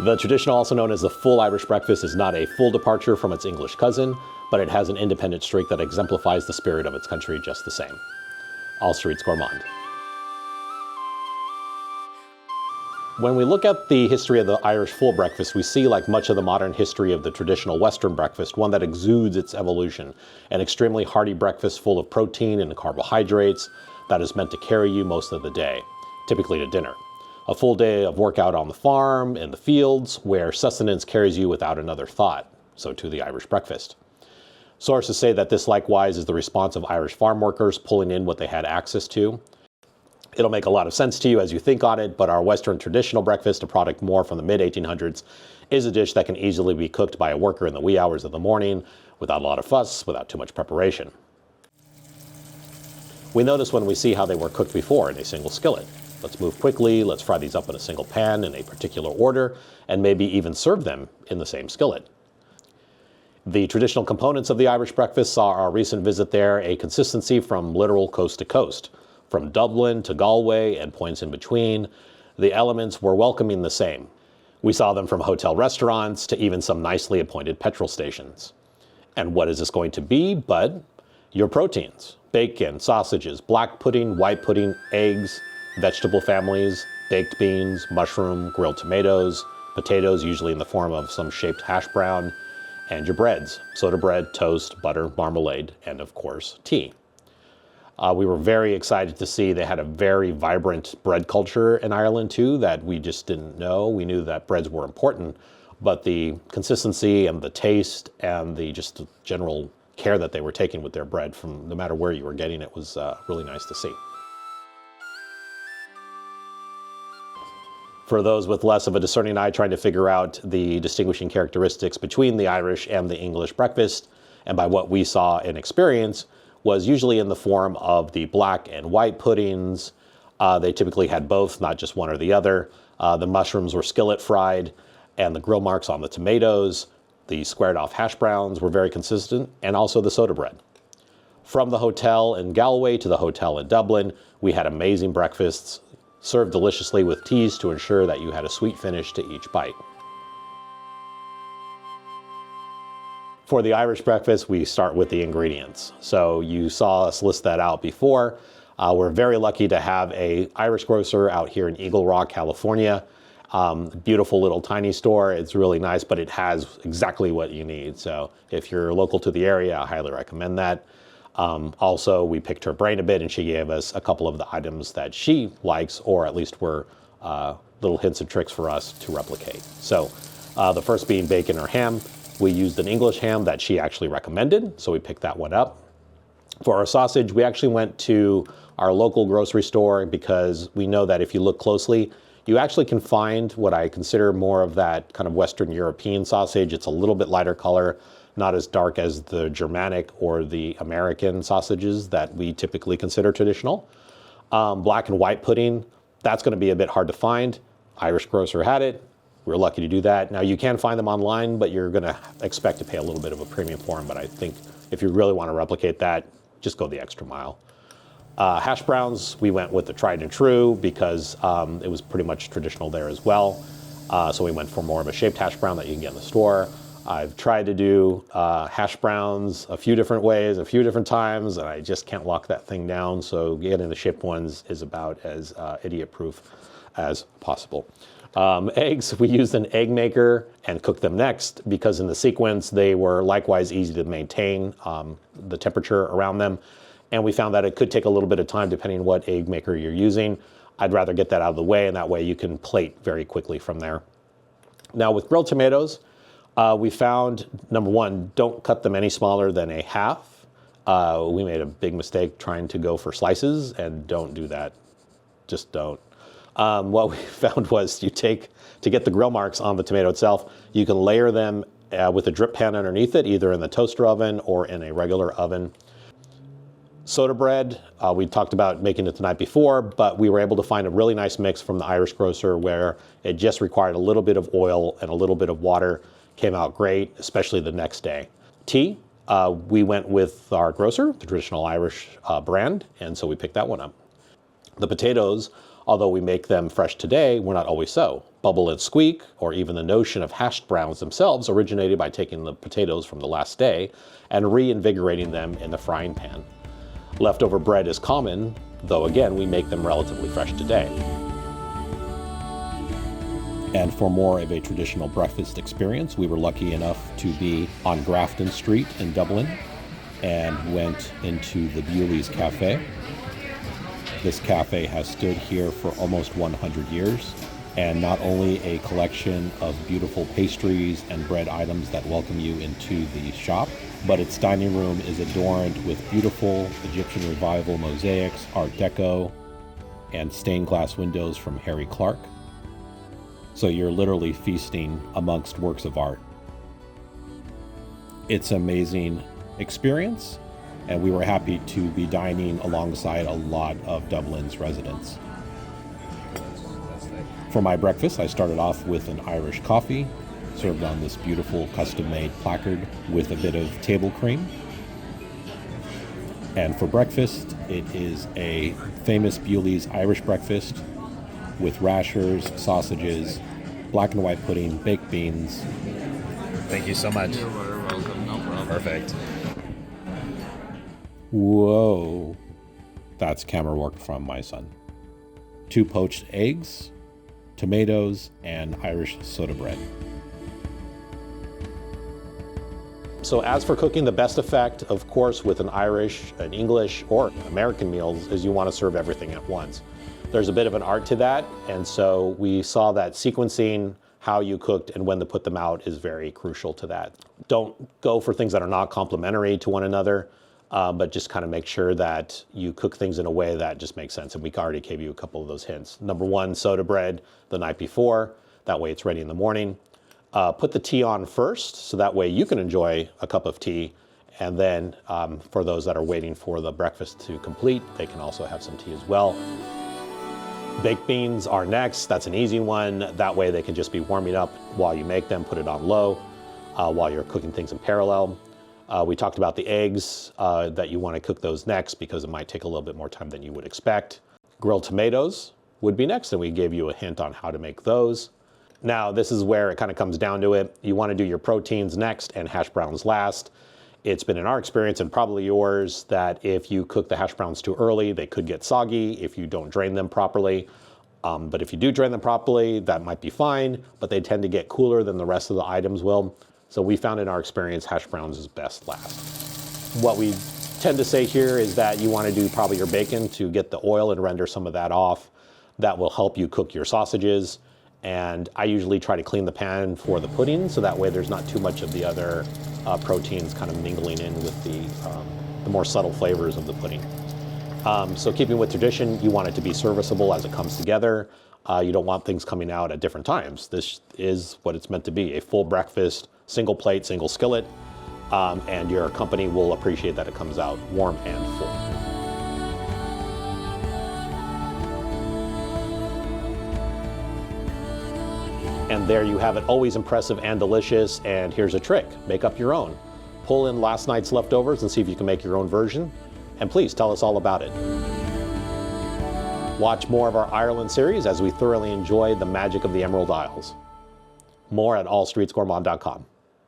The tradition, also known as the full Irish breakfast, is not a full departure from its English cousin, but it has an independent streak that exemplifies the spirit of its country just the same. All streets gourmand. When we look at the history of the Irish full breakfast, we see, like much of the modern history of the traditional Western breakfast, one that exudes its evolution. An extremely hearty breakfast full of protein and carbohydrates that is meant to carry you most of the day, typically to dinner. A full day of workout on the farm, in the fields, where sustenance carries you without another thought. So too the Irish breakfast. Sources say that this likewise is the response of Irish farm workers pulling in what they had access to. It'll make a lot of sense to you as you think on it, but our Western traditional breakfast, a product more from the mid-1800s, is a dish that can easily be cooked by a worker in the wee hours of the morning without a lot of fuss, without too much preparation. We notice when we see how they were cooked before in a single skillet. Let's move quickly, let's fry these up in a single pan in a particular order, and maybe even serve them in the same skillet. The traditional components of the Irish breakfast saw our recent visit there a consistency from literal coast to coast. From Dublin to Galway and points in between, the elements were welcoming the same. We saw them from hotel restaurants to even some nicely appointed petrol stations. And what is this going to be but your proteins? Bacon, sausages, black pudding, white pudding, eggs, vegetable families, baked beans, mushroom, grilled tomatoes, potatoes, usually in the form of some shaped hash brown, and your breads, soda bread, toast, butter, marmalade, and of course, tea. We were very excited to see they had a very vibrant bread culture in Ireland too that we just didn't know. We knew that breads were important, but the consistency and the taste and the just general care that they were taking with their bread from no matter where you were getting it was really nice to see. For those with less of a discerning eye trying to figure out the distinguishing characteristics between the Irish and the English breakfast, and by what we saw and experienced, was usually in the form of the black and white puddings. They typically had both, not just one or the other. The mushrooms were skillet fried, and the grill marks on the tomatoes, the squared off hash browns were very consistent, and also the soda bread. From the hotel in Galway to the hotel in Dublin, we had amazing breakfasts, served deliciously with teas to ensure that you had a sweet finish to each bite. For the Irish breakfast, we start with the ingredients. So you saw us list that out before. We're very lucky to have an Irish grocer out here in Eagle Rock, California. Beautiful little tiny store. It's really nice, but it has exactly what you need. So if you're local to the area, I highly recommend that. Also, we picked her brain a bit and she gave us a couple of the items that she likes, or at least were little hints and tricks for us to replicate. So the first being bacon or ham. We used an English ham that she actually recommended, so we picked that one up. For our sausage, we actually went to our local grocery store because we know that if you look closely, you actually can find what I consider more of that kind of Western European sausage. It's a little bit lighter color, not as dark as the Germanic or the American sausages that we typically consider traditional. Black and white pudding, that's going to be a bit hard to find. Irish grocer had it. We were lucky to do that. Now you can find them online, but you're going to expect to pay a little bit of a premium for them. But I think if you really want to replicate that, just go the extra mile. Hash browns, we went with the tried and true because it was pretty much traditional there as well. So we went for more of a shaped hash brown that you can get in the store. I've tried to do hash browns a few different ways, a few different times, and I just can't lock that thing down. So getting the shaped ones is about as idiot-proof as possible. Eggs, we used an egg maker and cooked them next because in the sequence they were likewise easy to maintain the temperature around them. And we found that it could take a little bit of time depending on what egg maker you're using. I'd rather get that out of the way, and that way you can plate very quickly from there. Now with grilled tomatoes, we found, number one, don't cut them any smaller than a half. We made a big mistake trying to go for slices, and don't do that. Just don't. What we found was to get the grill marks on the tomato itself, you can layer them with a drip pan underneath it, either in the toaster oven or in a regular oven. Soda bread, we talked about making it the night before, but we were able to find a really nice mix from the Irish grocer where it just required a little bit of oil and a little bit of water. Came out great, especially the next day. Tea, we went with our grocer, the traditional Irish brand, and so we picked that one up. The potatoes Although we make them fresh today, we're not always so. Bubble and squeak, or even the notion of hashed browns themselves, originated by taking the potatoes from the last day and reinvigorating them in the frying pan. Leftover bread is common, though again, we make them relatively fresh today. And for more of a traditional breakfast experience, we were lucky enough to be on Grafton Street in Dublin and went into the Bewley's Cafe. This cafe has stood here for almost 100 years, and not only a collection of beautiful pastries and bread items that welcome you into the shop, but its dining room is adorned with beautiful Egyptian Revival mosaics, Art Deco, and stained glass windows from Harry Clark. So you're literally feasting amongst works of art. It's an amazing experience, and we were happy to be dining alongside a lot of Dublin's residents. For my breakfast, I started off with an Irish coffee, served on this beautiful custom-made placard with a bit of table cream. And for breakfast, it is a famous Bewley's Irish breakfast with rashers, sausages, black and white pudding, baked beans. Thank you so much. You're very welcome, no problem. Perfect. Whoa, that's camera work from my son. 2 poached eggs, tomatoes, and Irish soda bread. So as for cooking, the best effect, of course, with an Irish, an English, or American meals is you want to serve everything at once. There's a bit of an art to that, and so we saw that sequencing, how you cooked, and when to put them out is very crucial to that. Don't go for things that are not complementary to one another, but just kind of make sure that you cook things in a way that just makes sense. And we already gave you a couple of those hints. Number 1, soda bread the night before. That way it's ready in the morning. Put the tea on first, so that way you can enjoy a cup of tea. And then for those that are waiting for the breakfast to complete, they can also have some tea as well. Baked beans are next. That's an easy one. That way they can just be warming up while you make them. Put it on low while you're cooking things in parallel. We talked about the eggs, that you want to cook those next because it might take a little bit more time than you would expect. Grilled tomatoes would be next, and we gave you a hint on how to make those. Now, this is where it kind of comes down to it. You want to do your proteins next and hash browns last. It's been in our experience, and probably yours, that if you cook the hash browns too early, they could get soggy if you don't drain them properly. But if you do drain them properly, that might be fine, but they tend to get cooler than the rest of the items will. So we found in our experience, hash browns is best last. What we tend to say here is that you want to do probably your bacon to get the oil and render some of that off. That will help you cook your sausages. And I usually try to clean the pan for the pudding, so that way there's not too much of the other proteins kind of mingling in with the more subtle flavors of the pudding. So keeping with tradition, you want it to be serviceable as it comes together. You don't want things coming out at different times. This is what it's meant to be, a full breakfast, single plate, single skillet, and your company will appreciate that it comes out warm and full. And there you have it, always impressive and delicious. And here's a trick, make up your own. Pull in last night's leftovers and see if you can make your own version. And please tell us all about it. Watch more of our Ireland series as we thoroughly enjoy the magic of the Emerald Isles. More at allstreetsgourmand.com.